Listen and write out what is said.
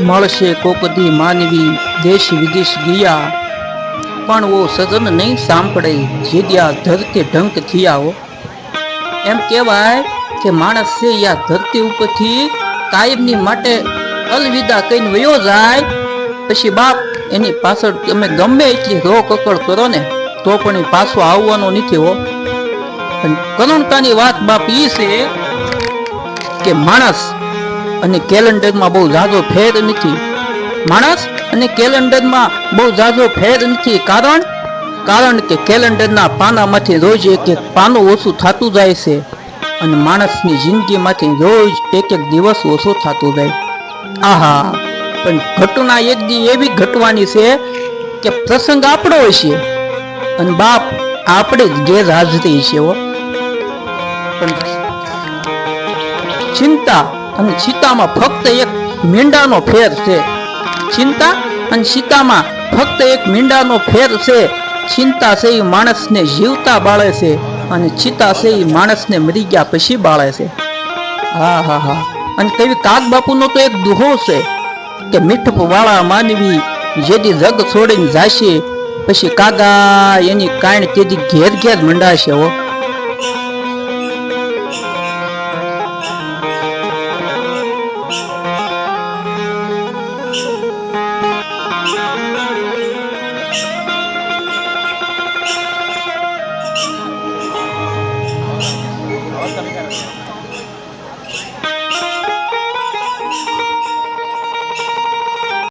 મળશે કોકદી માનવી દેશ વિદેશ ગયા, પણ વો સજન નહીં સાંભળે જીગ્યા ધરતી ઢંક થયા હો. એમ કહેવાય કે માણસ છે યા ધરતી ઉપરથી કાયમની માટે અલવિદા કહીને વયો જાય, પછી બાપ એની પાછળ તમે ગમે એટલી રો કકડ કરો ને તો પણ એ પાછો આવવાનો નથી હો. કરુણતાની વાત બાપ ઈ છે કે માણસ અને કેલેન્ડરમાં બહુ ઝાઝો ફેર નથી. માણસ અને કેલેન્ડરમાં બહુ ઝાઝો ફેર નથી. કારણ કે કેલેન્ડરના પાનામાંથી રોજ એક એક પાનું ઓછું થતું જાય છે અને માણસની જિંદગીમાંથી રોજ એક એક દિવસ ઓછો થતો જાય. આહા, પણ ઘટના એક દી એવી ઘટવાની છે કે પ્રસંગ આપણો હશે અને બાપ આપણે જ ગેરહાજરી છે હો. પણ ચિંતા અને ચિતામાં ફક્ત એક મીંડાનો ફેર છે. ચિંતા અને ચિતામાં ફક્ત એક મીંડાનો ફેર છે. ચિંતા છે એ માણસને જીવતા બાળે છે અને ચિતા છે એ માણસને મરી ગયા પછી બાળે છે. હા હા હા. અને કવિ કાગ બાપુનો તો એક દુહો છે કે મીઠપ વાળા માનવી જેદી જગ છોડીને જાશે, પછી કાગા એની કાણ તેદી ઘેર ઘેર મંડાશે હો.